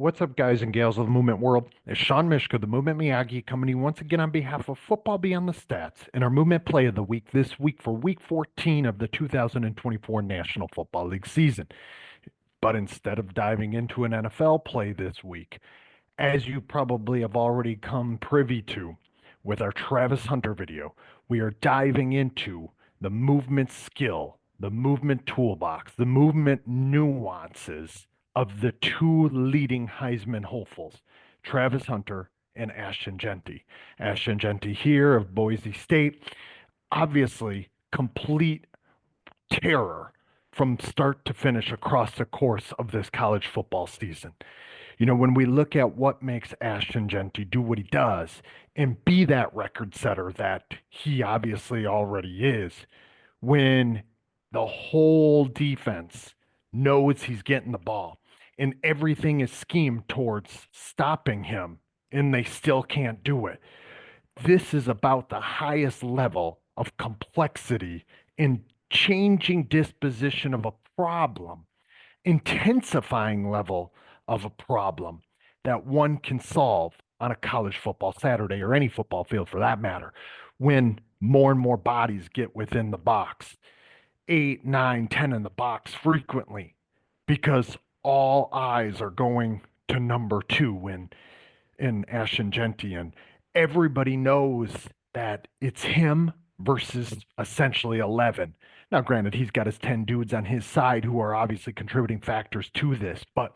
What's up, guys and gals of the movement world? It's Sean Mishka, the Movement Miyagi, coming to you once again on behalf of Football Beyond the Stats in our movement play of the week this week for week 14 of the 2024 National Football League season. But instead of diving into an NFL play this week, as you probably have already come privy to with our Travis Hunter video, we are diving into the movement skill, the movement toolbox, the movement nuances of the two leading Heisman hopefuls, Travis Hunter and Ashton Jeanty. Ashton Jeanty here of Boise State, obviously complete terror from start to finish across the course of this college football season. You know, when we look at what makes Ashton Jeanty do what he does and be that record setter that he obviously already is, when the whole defense knows he's getting the ball and everything is schemed towards stopping him and they still can't do it. This is about the highest level of complexity in changing disposition of a problem, intensifying level of a problem that one can solve on a college football Saturday or any football field for that matter, when more and more bodies get within the box, 8, 9, 10 in the box frequently, because all eyes are going to number two in Ashton Jeanty, and everybody knows that it's him versus essentially 11. Now, granted, he's got his 10 dudes on his side who are obviously contributing factors to this, but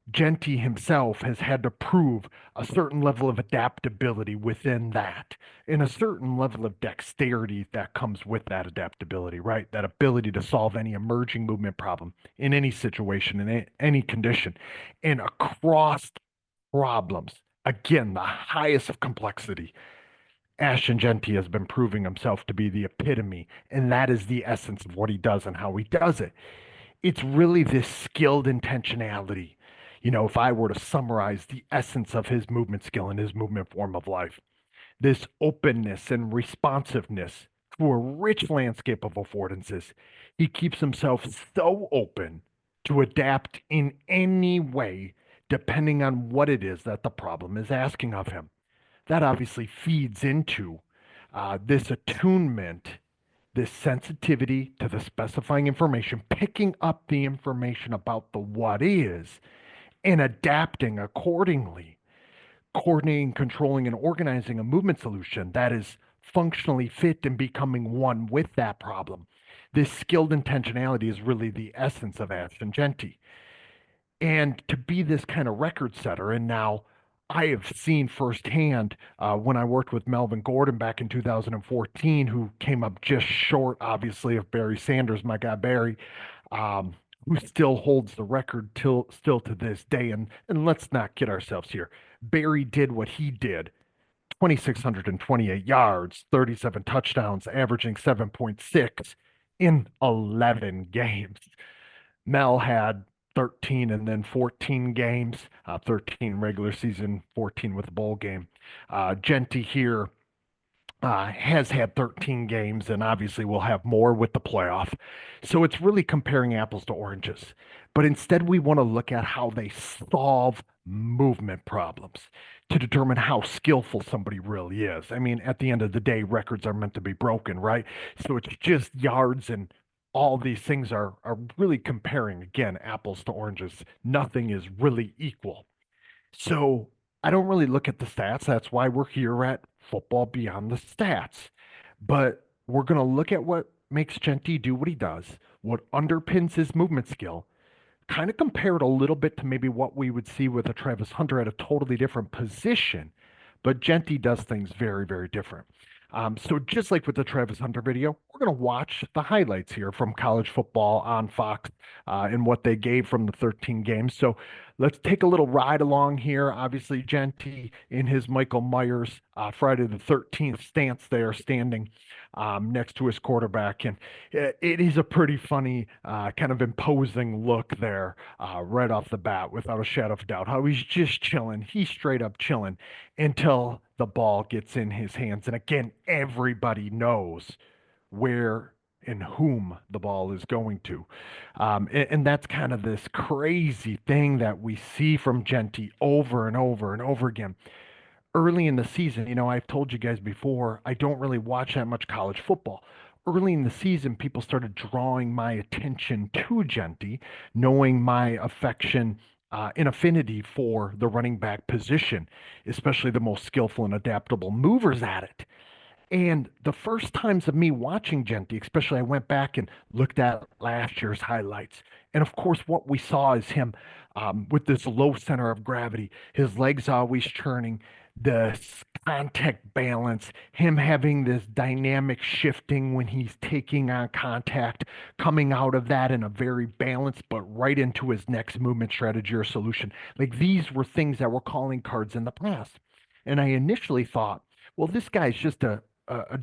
Jeanty himself has had to prove a certain level of adaptability within that and a certain level of dexterity that comes with that adaptability, right? That ability to solve any emerging movement problem in any situation, in any condition, and across problems. Again, the highest of complexity. Ashton Jeanty has been proving himself to be the epitome, and that is the essence of what he does and how he does it. It's really this skilled intentionality. You know, if I were to summarize the essence of his movement skill and his movement form of life, this openness and responsiveness to a rich landscape of affordances, he keeps himself so open to adapt in any way, depending on what it is that the problem is asking of him. That obviously feeds into this attunement, this sensitivity to the specifying information, picking up the information about the what is, and adapting accordingly, coordinating, controlling, and organizing a movement solution that is functionally fit and becoming one with that problem. This skilled intentionality is really the essence of Ashton Jeanty. And to be this kind of record setter, and now I have seen firsthand when I worked with Melvin Gordon back in 2014, who came up just short, obviously, of Barry Sanders, my guy Barry, who still holds the record still to this day. And let's not kid ourselves here. Barry did what he did: 2,628 yards, 37 touchdowns, averaging 7.6 in 11 games. Mel had 13 and then 14 games, 13 regular season, 14 with a bowl game. Jeanty here has had 13 games and obviously will have more with the playoff. So it's really comparing apples to oranges. But instead, we want to look at how they solve movement problems to determine how skillful somebody really is. I mean, at the end of the day, records are meant to be broken, right? So it's just yards, and all these things are really comparing, again, apples to oranges. Nothing is really equal. So I don't really look at the stats. That's why we're here at Football Beyond the Stats. But we're going to look at what makes Jeanty do what he does, what underpins his movement skill, kind of compare it a little bit to maybe what we would see with a Travis Hunter at a totally different position. But Jeanty does things very, very different. So just like with the Travis Hunter video, we're going to watch the highlights here from college football on Fox and what they gave from the 13 games. So let's take a little ride along here. Obviously, Jeanty in his Michael Myers Friday the 13th stance there, standing next to his quarterback. And it is a pretty funny, kind of imposing look there right off the bat, without a shadow of a doubt. How he's just chilling. He's straight up chilling until the ball gets in his hands. And again, everybody knows where and whom the ball is going to. And that's kind of this crazy thing that we see from Jeanty over and over and over again. Early in the season, I've told you guys before, I don't really watch that much college football. Early in the season, people started drawing my attention to Jeanty, knowing my affection and affinity for the running back position, especially the most skillful and adaptable movers at it. And the first times of me watching Jeanty, especially, I went back and looked at last year's highlights. And of course, what we saw is him with this low center of gravity, his legs always churning, the contact balance, him having this dynamic shifting when he's taking on contact, coming out of that in a very balanced, but right into his next movement strategy or solution. Like these were things that were calling cards in the past. And I initially thought, well, this guy's just a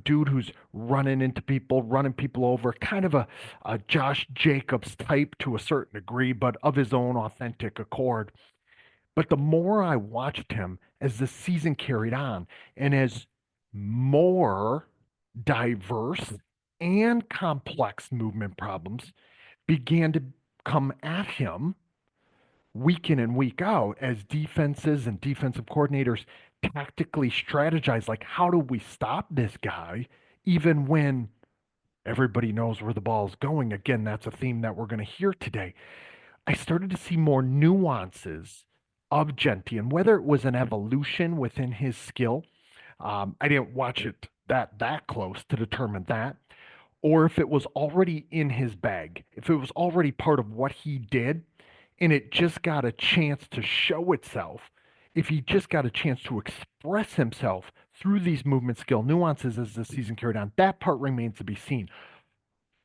dude who's running into people, running people over, kind of a Josh Jacobs type to a certain degree, but of his own authentic accord. But the more I watched him as the season carried on, and as more diverse and complex movement problems began to come at him week in and week out as defenses and defensive coordinators tactically strategize, like, how do we stop this guy even when everybody knows where the ball is going? Again, that's a theme that we're going to hear today. I started to see more nuances of Jeanty, and whether it was an evolution within his skill, I didn't watch it that close to determine that, or if it was already in his bag, if it was already part of what he did, and it just got a chance to show itself, if he just got a chance to express himself through these movement skill nuances as the season carried on, that part remains to be seen.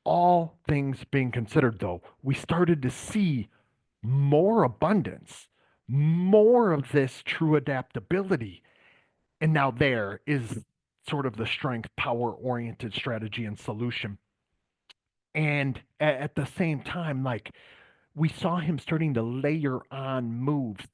All things being considered, though, we started to see more abundance, more of this true adaptability. And now there is sort of the strength, power oriented strategy and solution. And at the same time, like, we saw him starting to layer on moves,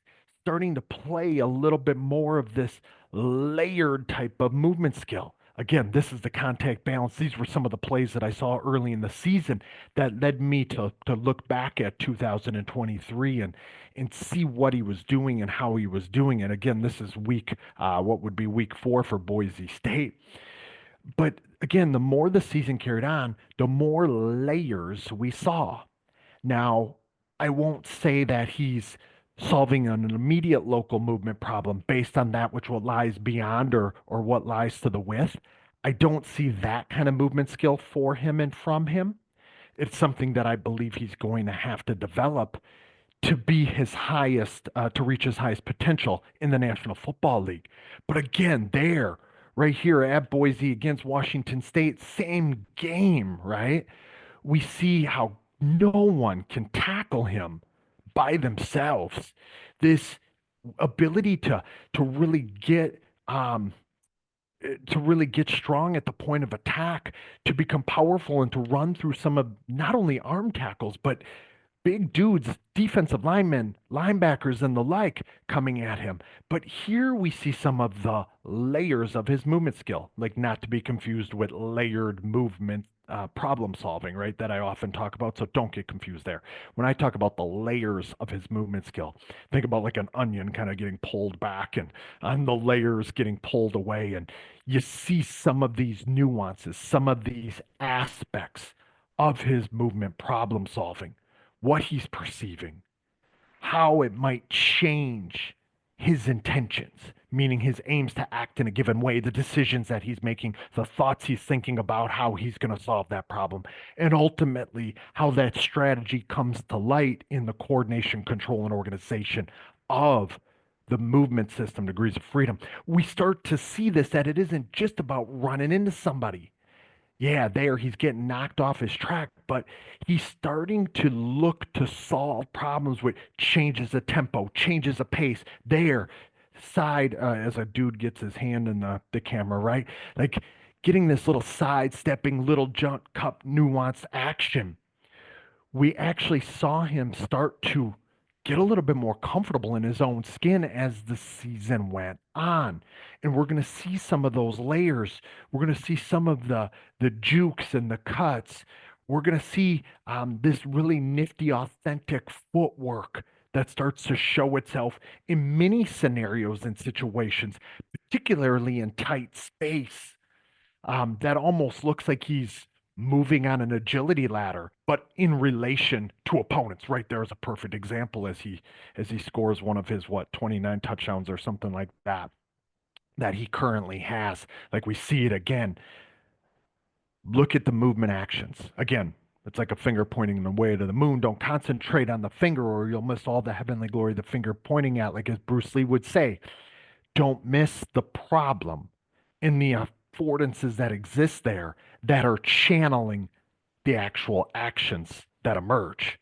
starting to play a little bit more of this layered type of movement skill. Again, this is the contact balance. These were some of the plays that I saw early in the season that led me to look back at 2023 and see what he was doing and how he was doing it. Again, this is what would be week 4 for Boise State. But again, the more the season carried on, the more layers we saw. Now, I won't say that he's solving an immediate local movement problem based on that which what lies beyond or what lies to the width. I don't see that kind of movement skill for him and from him. It's something that I believe he's going to have to develop to be his highest, to reach his highest potential in the National Football League. But again, there, right here at Boise against Washington State, same game, right? We see how no one can tackle him by themselves. This ability to really get to really get strong at the point of attack, to become powerful and to run through some of not only arm tackles, but big dudes, defensive linemen, linebackers, and the like coming at him. But here we see some of the layers of his movement skill, like not to be confused with layered movement problem solving, right? That I often talk about. So don't get confused there. When I talk about the layers of his movement skill, think about like an onion kind of getting pulled back and the layers getting pulled away. And you see some of these nuances, some of these aspects of his movement problem solving, what he's perceiving, how it might change his intentions, meaning his aims to act in a given way, the decisions that he's making, the thoughts he's thinking about how he's going to solve that problem, and ultimately how that strategy comes to light in the coordination, control, and organization of the movement system, degrees of freedom. We start to see this, that it isn't just about running into somebody. Yeah, there he's getting knocked off his track, but he's starting to look to solve problems with changes of tempo, changes of pace. There, side as a dude gets his hand in the camera, right? Like getting this little sidestepping, little jump cup nuanced action. We actually saw him start to get a little bit more comfortable in his own skin as the season went on. And we're going to see some of those layers. We're going to see some of the jukes and the cuts. We're going to see this really nifty, authentic footwork that starts to show itself in many scenarios and situations, particularly in tight space. That almost looks like he's moving on an agility ladder, but in relation to opponents. Right there is a perfect example as he scores one of his 29 touchdowns or something like that he currently has. Like we see it again. Look at the movement actions. Again, it's like a finger pointing the way to the moon. Don't concentrate on the finger or you'll miss all the heavenly glory the finger pointing at, like as Bruce Lee would say. Don't miss the problem in the affordances that exist there that are channeling the actual actions that emerge.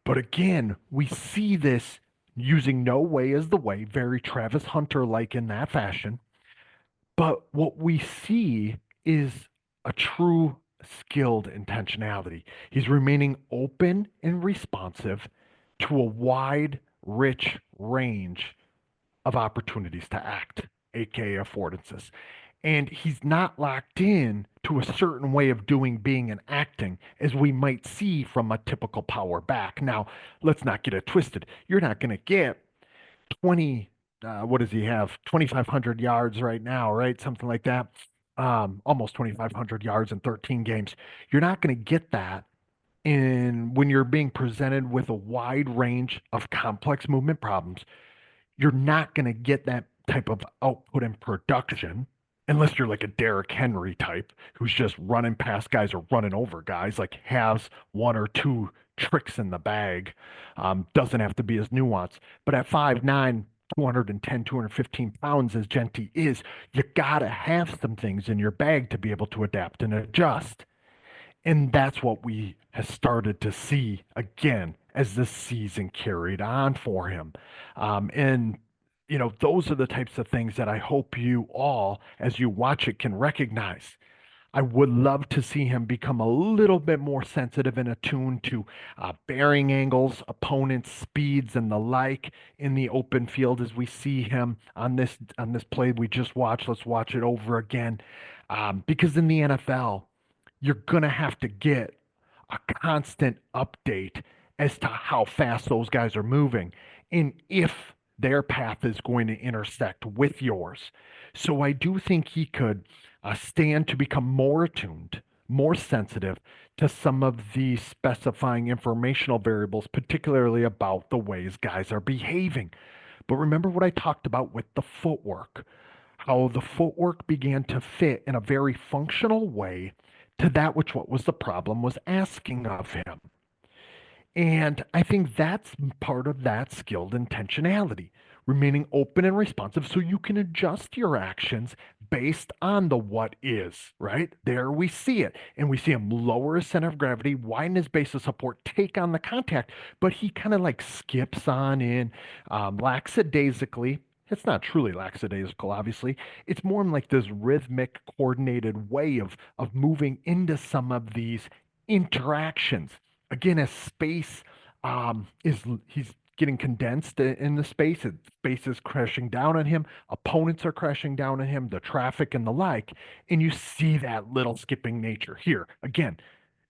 But again, we see this using no way as the way, very Travis Hunter like in that fashion. But what we see is a true skilled intentionality. He's remaining open and responsive to a wide, rich range of opportunities to act, aka affordances. And he's not locked in to a certain way of doing, being, and acting as we might see from a typical power back. Now, let's not get it twisted. You're not going to get 20, what does he have? 2,500 yards right now, right? Something like that. Almost 2,500 yards in 13 games. You're not going to get that in when you're being presented with a wide range of complex movement problems. You're not going to get that type of output and production unless you're like a Derrick Henry type who's just running past guys or running over guys, like has one or two tricks in the bag. Doesn't have to be as nuanced. But at 5'9", 210, 215 pounds as Jeanty is, you got to have some things in your bag to be able to adapt and adjust. And that's what we have started to see again as the season carried on for him. And, those are the types of things that I hope you all, as you watch it, can recognize. I would love to see him become a little bit more sensitive and attuned to bearing angles, opponents' speeds, and the like in the open field as we see him on this play we just watched. Let's watch it over again, because in the NFL, you're gonna have to get a constant update as to how fast those guys are moving and if their path is going to intersect with yours. So I do think he could stand to become more attuned, more sensitive to some of the specifying informational variables, particularly about the ways guys are behaving. But remember what I talked about with the footwork, how the footwork began to fit in a very functional way to that which what was the problem was asking of him. And I think that's part of that skilled intentionality, remaining open and responsive so you can adjust your actions based on the what is, right? There we see it. And we see him lower his center of gravity, widen his base of support, take on the contact, but he kind of like skips on in lackadaisically. It's not truly lackadaisical, obviously. It's more in like this rhythmic, coordinated way of moving into some of these interactions again as space is he's getting condensed in the space and space is crashing down on him, opponents are crashing down on him, the traffic and the like, and you see that little skipping nature here again.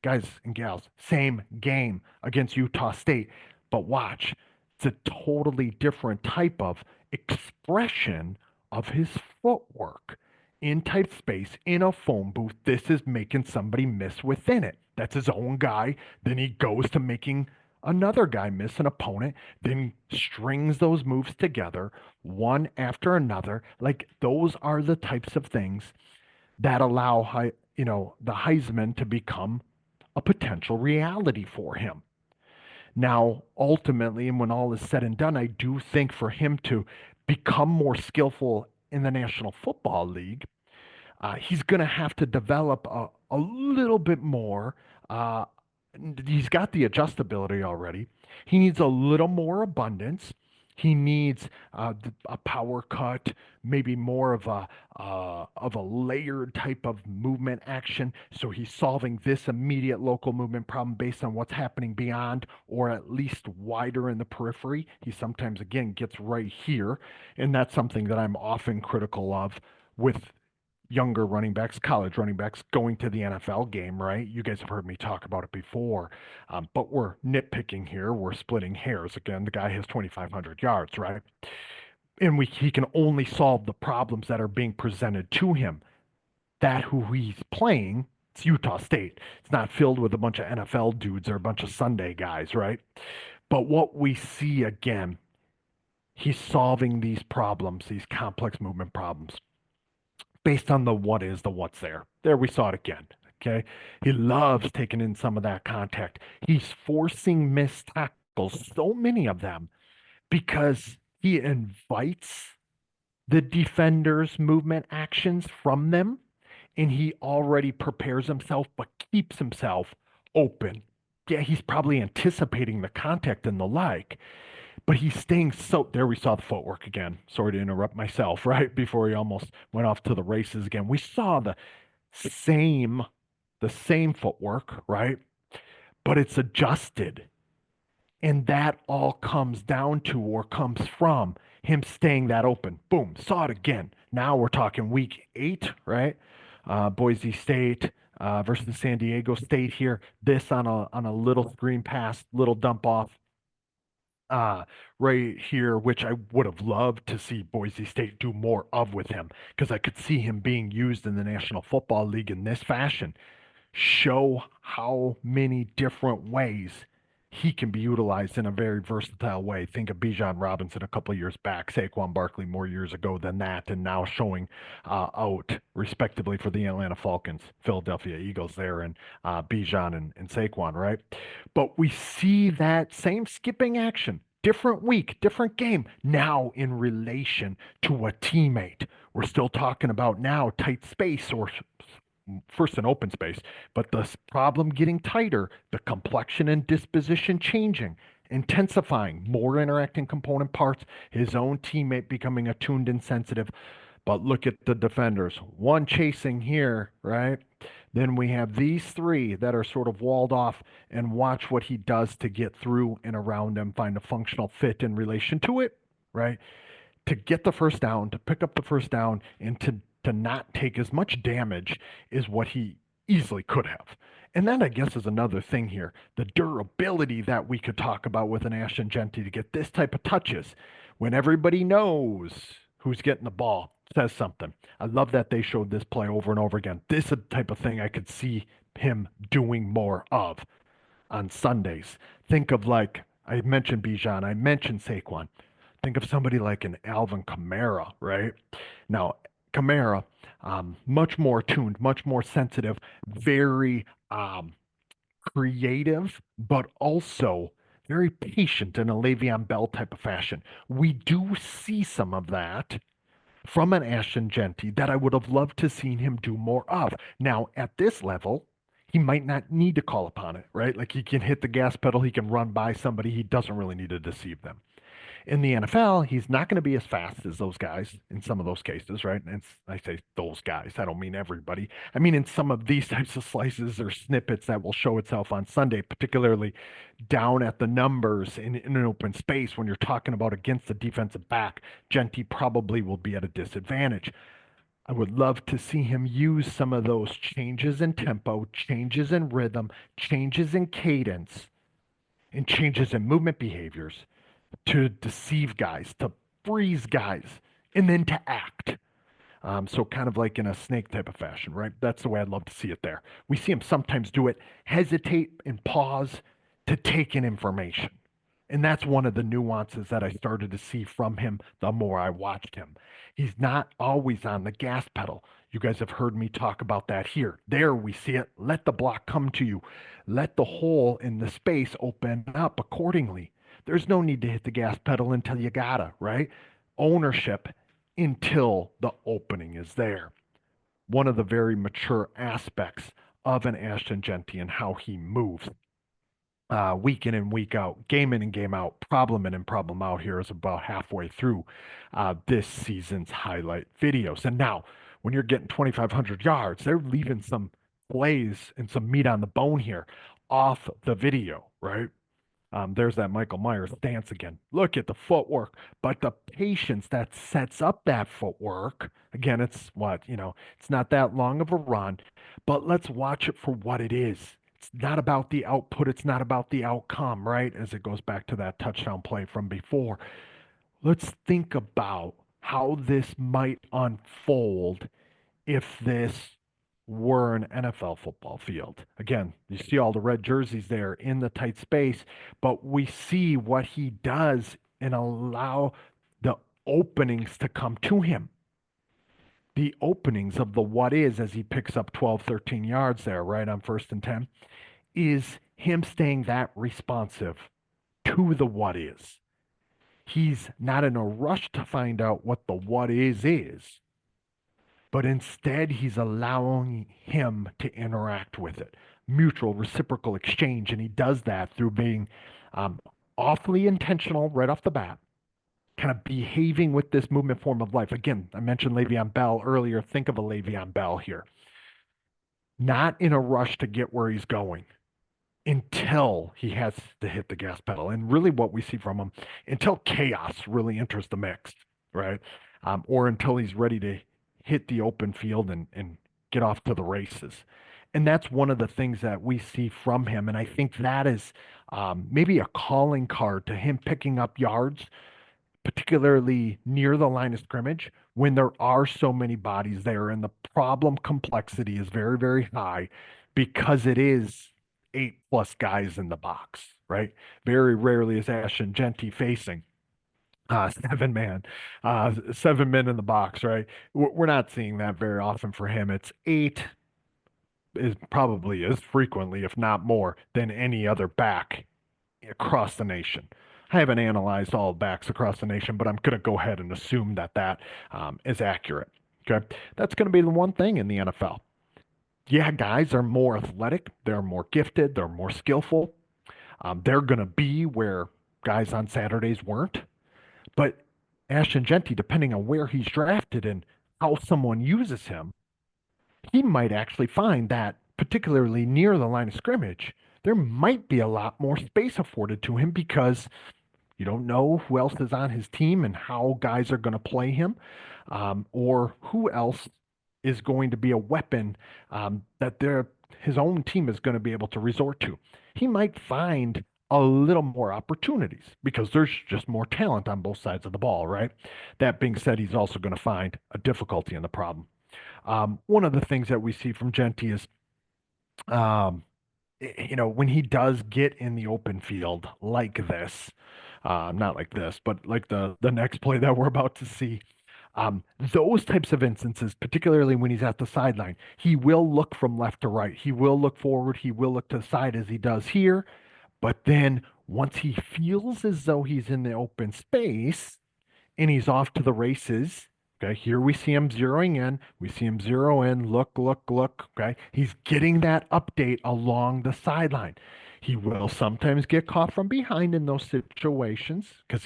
Guys and gals, same game against Utah State, but watch, it's a totally different type of expression of his footwork in tight space in a phone booth. This is making somebody miss within it. That's his own guy. Then he goes to making another guy miss, an opponent, then strings those moves together one after another. Like those are the types of things that allow the Heisman to become a potential reality for him. Now, ultimately, and when all is said and done, I do think for him to become more skillful in the National Football League, he's going to have to develop a little bit more. Uh, he's got the adjustability already. He needs a little more abundance. He needs a power cut, maybe more of a layered type of movement action. So he's solving this immediate local movement problem based on what's happening beyond, or at least wider in the periphery. He sometimes again gets right here, and that's something that I'm often critical of with younger running backs, college running backs going to the NFL game, right? You guys have heard me talk about it before, but we're nitpicking here. We're splitting hairs. Again, the guy has 2,500 yards, right? And he can only solve the problems that are being presented to him. That who he's playing, it's Utah State. It's not filled with a bunch of NFL dudes or a bunch of Sunday guys, right? But what we see again, he's solving these problems, these complex movement problems based on the what is, the what's there. There we saw it again. Okay. He loves taking in some of that contact. He's forcing missed tackles, so many of them, because he invites the defender's movement actions from them, and he already prepares himself, but keeps himself open. Yeah, he's probably anticipating the contact and the like, but he's staying so. There we saw the footwork again. Sorry to interrupt myself, right? Before he almost went off to the races again. We saw same, the same footwork, right? But it's adjusted. And that all comes down to or comes from him staying that open. Boom, saw it again. Now we're talking week 8, right? Boise State versus San Diego State here. This on a little screen pass, little dump off uh, right here, which I would have loved to see Boise State do more of with him, because I could see him being used in the National Football League in this fashion. Show how many different ways he can be utilized in a very versatile way. Think of Bijan Robinson a couple of years back, Saquon Barkley more years ago than that, and now showing out respectively for the Atlanta Falcons, Philadelphia Eagles there, and Bijan and Saquon, right? But we see that same skipping action, different week, different game, now in relation to a teammate. We're still talking about now tight space, or first an open space, but the problem getting tighter, the complexion and disposition changing, intensifying, more interacting component parts, his own teammate becoming attuned and sensitive. But look at the defenders, one chasing here, right? Then we have these three that are sort of walled off, and watch what he does to get through and around them, find a functional fit in relation to it, right? To get the first down, to pick up the first down, and to not take as much damage as what he easily could have. And that, I guess, is another thing here. The durability that we could talk about with an Ashton Jeanty to get this type of touches when everybody knows who's getting the ball says something. I love that they showed this play over and over again. This is the type of thing I could see him doing more of on Sundays. Think of, like, I mentioned Bijan, I mentioned Saquon. Think of somebody like an Alvin Kamara, right? Now, Kamara, much more tuned, much more sensitive, very creative, but also very patient in a Le'Veon Bell type of fashion. We do see some of that from an Ashton Jeanty that I would have loved to seen him do more of. Now, at this level, he might not need to call upon it, right? Like, he can hit the gas pedal, he can run by somebody, he doesn't really need to deceive them. In the NFL, he's not going to be as fast as those guys in some of those cases, right? And I say those guys, I don't mean everybody. I mean, in some of these types of slices or snippets that will show itself on Sunday, particularly down at the numbers in an open space when you're talking about against the defensive back, Jeanty probably will be at a disadvantage. I would love to see him use some of those changes in tempo, changes in rhythm, changes in cadence, and changes in movement behaviors to deceive guys, to freeze guys, and then to act. So kind of like in a snake type of fashion, right? That's the way I'd love to see it there. We see him sometimes do it, hesitate and pause to take in information. And that's one of the nuances that I started to see from him the more I watched him. He's not always on the gas pedal. You guys have heard me talk about that here. There we see it. Let the block come to you. Let the hole in the space open up accordingly. There's no need to hit the gas pedal until you gotta, right? Ownership until the opening is there. One of the very mature aspects of an Ashton Jeanty and how he moves. week in and week out, game in and game out, problem in and problem out here is about halfway through this season's highlight videos. And now, when you're getting 2,500 yards, they're leaving some plays and some meat on the bone here off the video, right? There's that Michael Myers stance again. Look at the footwork, but the patience that sets up that footwork. Again, it's what, it's not that long of a run, but let's watch it for what it is. It's not about the output, it's not about the outcome, right? As it goes back to that touchdown play from before. Let's think about how this might unfold if this were an NFL football field. Again, you see all the red jerseys there in the tight space, but we see what he does and allow the openings to come to him. The openings of the what is as he picks up 12, 13 yards there, right on 1st and 10, is him staying that responsive to the what is. He's not in a rush to find out what the what is, but instead he's allowing him to interact with it. Mutual reciprocal exchange. And he does that through being awfully intentional right off the bat, kind of behaving with this movement form of life. Again, I mentioned Le'Veon Bell earlier. Think of a Le'Veon Bell here. Not in a rush to get where he's going until he has to hit the gas pedal. And really what we see from him until chaos really enters the mix, right? Or until he's ready to hit the open field and get off to the races. And that's one of the things that we see from him. And I think that is maybe a calling card to him picking up yards, particularly near the line of scrimmage, when there are so many bodies there and the problem complexity is very, very high because it is 8+ guys in the box, right? Very rarely is Ashton Jeanty facing 7 man, 7 men in the box, right? We're not seeing that very often for him. It's 8 is probably as frequently, if not more, than any other back across the nation. I haven't analyzed all backs across the nation, but I'm going to go ahead and assume that that is accurate. Okay. That's going to be the one thing in the NFL. Yeah, guys are more athletic, they're more gifted, they're more skillful. They're going to be where guys on Saturdays weren't. But Ashton Jeanty, depending on where he's drafted and how someone uses him, he might actually find that, particularly near the line of scrimmage, there might be a lot more space afforded to him because you don't know who else is on his team and how guys are going to play him, or who else is going to be a weapon that his own team is going to be able to resort to. He might find a little more opportunities because there's just more talent on both sides of the ball, right? That being said, he's also going to find a difficulty in the problem. One of the things that we see from Jeanty is, um, when he does get in the open field like this, not like this, but like the next play that we're about to see, those types of instances, particularly when he's at the sideline, he will look from left to right. He will look forward. He will look to the side as he does here. But then once he feels as though he's in the open space and he's off to the races, okay, here we see him zeroing in. We see him zero in, look, look, look. Okay, he's getting that update along the sideline. He will sometimes get caught from behind in those situations because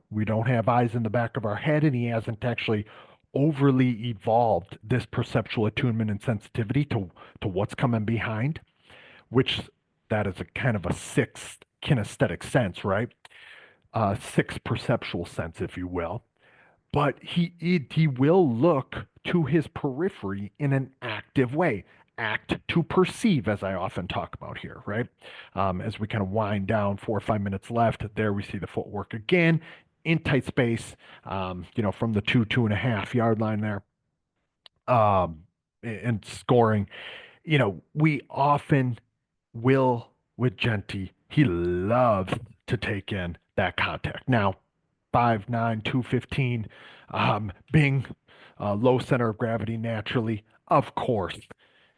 we don't have eyes in the back of our head and he hasn't actually overly evolved this perceptual attunement and sensitivity to what's coming behind, which that is a kind of a sixth kinesthetic sense, right? Sixth perceptual sense, if you will. But he will look to his periphery in an active way. Act to perceive, as I often talk about here, right? As we kind of wind down 4 or 5 minutes left, there we see the footwork again in tight space, from the 2.5 yard line there, and scoring. We often will with Jeanty, he loves to take in that contact. Now, 5'9", 215, being low center of gravity naturally, of course,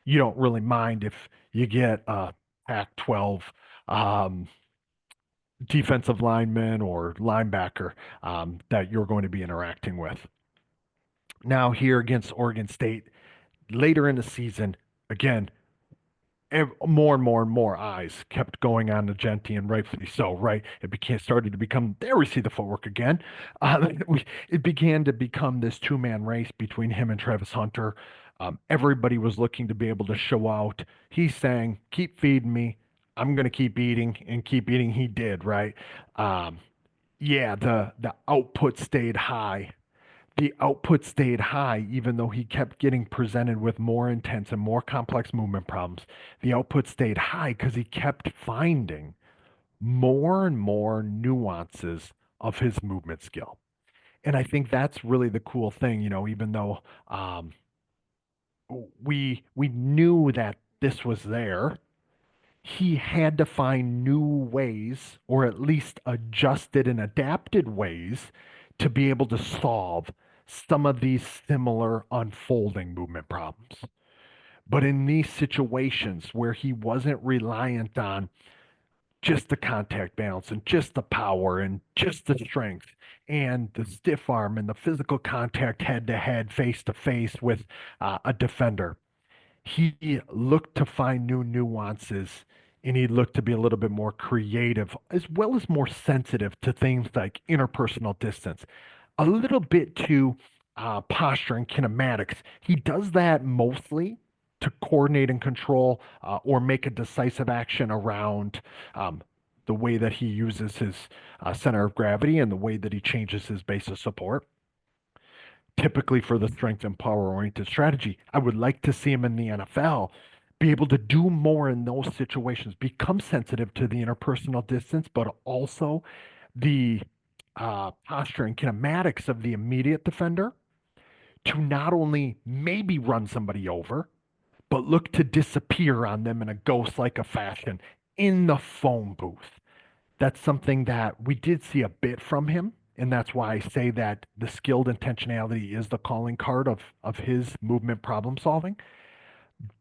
you don't really mind if you get a Pac-12 defensive lineman or linebacker that you're going to be interacting with. Now, here against Oregon State, later in the season, again, more and more and more eyes kept going on to Jeanty, and rightfully so, right? It became started to become, there we see the footwork again. It began to become this two-man race between him and Travis Hunter. Everybody was looking to be able to show out. He's saying, keep feeding me. I'm going to keep eating and keep eating. He did, right? Um, yeah, the output stayed high. The output stayed high, even though he kept getting presented with more intense and more complex movement problems. The output stayed high because he kept finding more and more nuances of his movement skill. And I think that's really the cool thing, even though um, we knew that this was there, he had to find new ways, or at least adjusted and adapted ways, to be able to solve some of these similar unfolding movement problems. But in these situations where he wasn't reliant on just the contact balance and just the power and just the strength and the stiff arm and the physical contact head to head, face to face with a defender, he looked to find new nuances, and he looked to be a little bit more creative as well as more sensitive to things like interpersonal distance, a little bit to posture and kinematics. He does that mostly to coordinate and control or make a decisive action around the way that he uses his center of gravity and the way that he changes his base of support, typically for the strength and power oriented strategy. I would like to see him in the NFL be able to do more in those situations, become sensitive to the interpersonal distance, but also the posture and kinematics of the immediate defender, to not only maybe run somebody over, but look to disappear on them in a ghost like a fashion in the phone booth. That's something that we did see a bit from him. And that's why I say that the skilled intentionality is the calling card of his movement problem solving.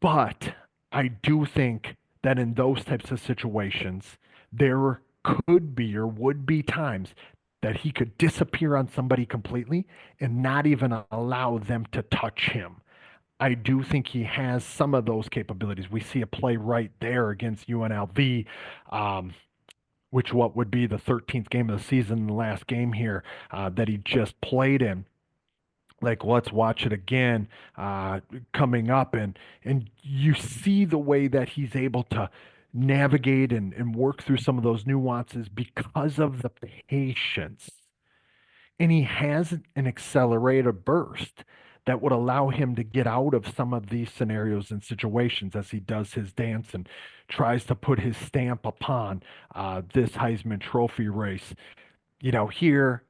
But I do think that in those types of situations, there could be or would be times that he could disappear on somebody completely and not even allow them to touch him. I do think he has some of those capabilities. We see a play right there against UNLV, um, which what would be the 13th game of the season, the last game here that he just played in. Like, let's watch it again coming up, and you see the way that he's able to navigate and work through some of those nuances because of the patience, and he has an accelerated burst that would allow him to get out of some of these scenarios and situations as he does his dance and tries to put his stamp upon this Heisman Trophy race. Here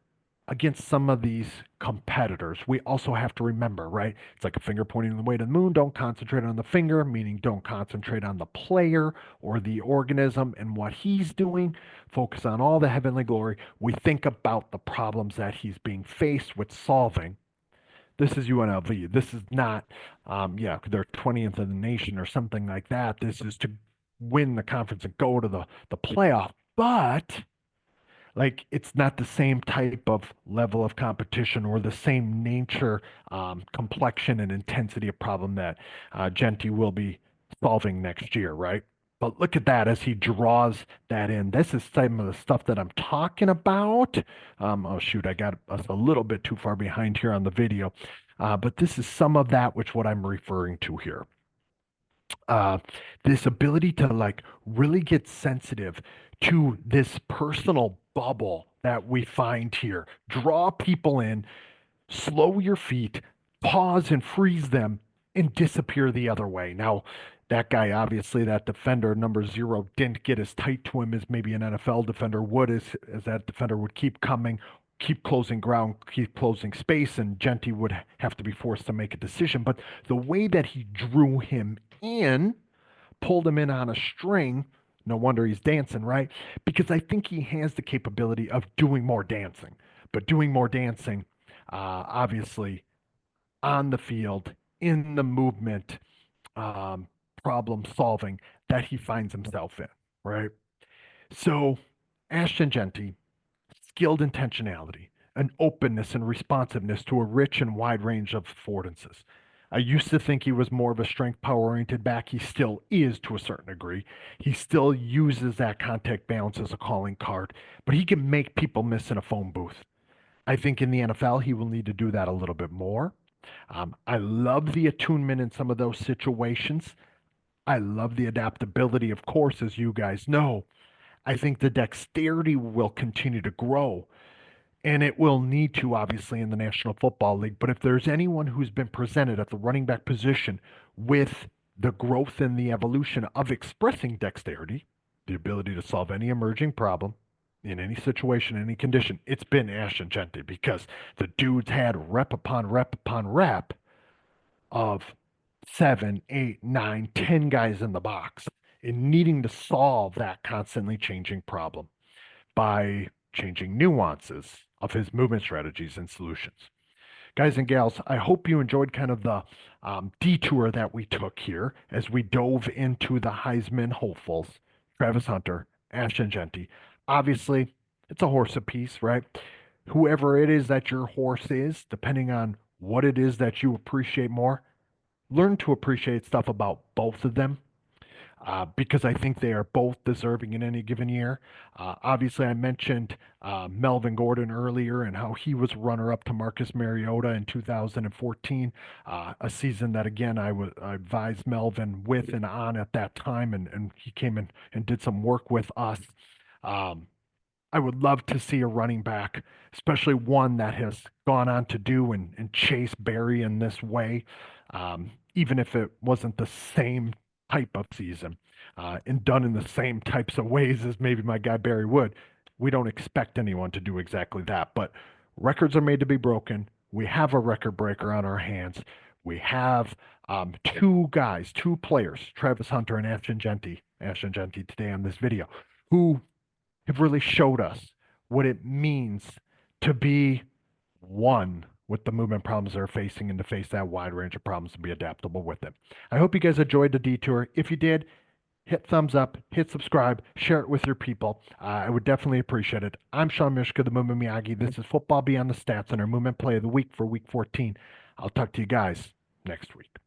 against some of these competitors, we also have to remember, right? It's like a finger pointing the way to the moon. Don't concentrate on the finger, meaning don't concentrate on the player or the organism and what he's doing. Focus on all the heavenly glory. We think about the problems that he's being faced with solving. This is UNLV. This is not, yeah, they're 20th in the nation or something like that. This is to win the conference and go to the playoff. But like, it's not the same type of level of competition or the same nature, complexion, and intensity of problem that Jeanty will be solving next year, right? But look at that as he draws that in. This is some of the stuff that I'm talking about. Oh, shoot, I got us a little bit too far behind here on the video. But this is some of that, which what I'm referring to here. uh, this ability to like really get sensitive to this personal bubble that we find here. Draw people in, slow your feet, pause and freeze them, and disappear the other way. Now, that guy, obviously, that defender, number 0, didn't get as tight to him as maybe an NFL defender would, as that defender would keep coming, keep closing ground, keep closing space, and Jeanty would have to be forced to make a decision. But the way that he drew him in, pulled him in on a string, no wonder he's dancing, right? Because I think he has the capability of doing more dancing, but doing more dancing, obviously, on the field, in the movement, um, problem solving that he finds himself in, right? So, Ashton Jeanty, skilled intentionality, an openness and responsiveness to a rich and wide range of affordances. I used to think he was more of a strength power oriented back. He still is to a certain degree. He still uses that contact balance as a calling card, but he can make people miss in a phone booth. I think in the NFL, he will need to do that a little bit more. I love the attunement in some of those situations. I love the adaptability, of course, as you guys know. I think the dexterity will continue to grow, and it will need to, obviously, in the National Football League. But if there's anyone who's been presented at the running back position with the growth and the evolution of expressing dexterity, the ability to solve any emerging problem in any situation, any condition, it's been Ashton Jeanty, because the dude's had rep upon rep upon rep of 7, 8, 9, 10 guys in the box and needing to solve that constantly changing problem by changing nuances of his movement strategies and solutions. Guys and gals, I hope you enjoyed kind of the detour that we took here as we dove into the Heisman hopefuls, Travis Hunter, Ashton Jeanty. Obviously, it's a horse apiece, right? Whoever it is that your horse is, depending on what it is that you appreciate more, learn to appreciate stuff about both of them, because I think they are both deserving in any given year. Obviously, I mentioned Melvin Gordon earlier and how he was runner up to Marcus Mariota in 2014, a season that, again, I advised Melvin with and on at that time, and he came in and did some work with us. Um, I would love to see a running back, especially one that has gone on to do and chase Barry in this way, even if it wasn't the same type of season and done in the same types of ways as maybe my guy Barry would. We don't expect anyone to do exactly that, but records are made to be broken. We have a record breaker on our hands. We have two guys, two players, Travis Hunter and Ashton Jeanty today on this video, who have really showed us what it means to be one with the movement problems they're facing and to face that wide range of problems and be adaptable with it. I hope you guys enjoyed the detour. If you did, hit thumbs up, hit subscribe, share it with your people. I would definitely appreciate it. I'm Sean Mishka, the Movement Miyagi. This is Football Beyond the Stats and our movement play of the week for week 14. I'll talk to you guys next week.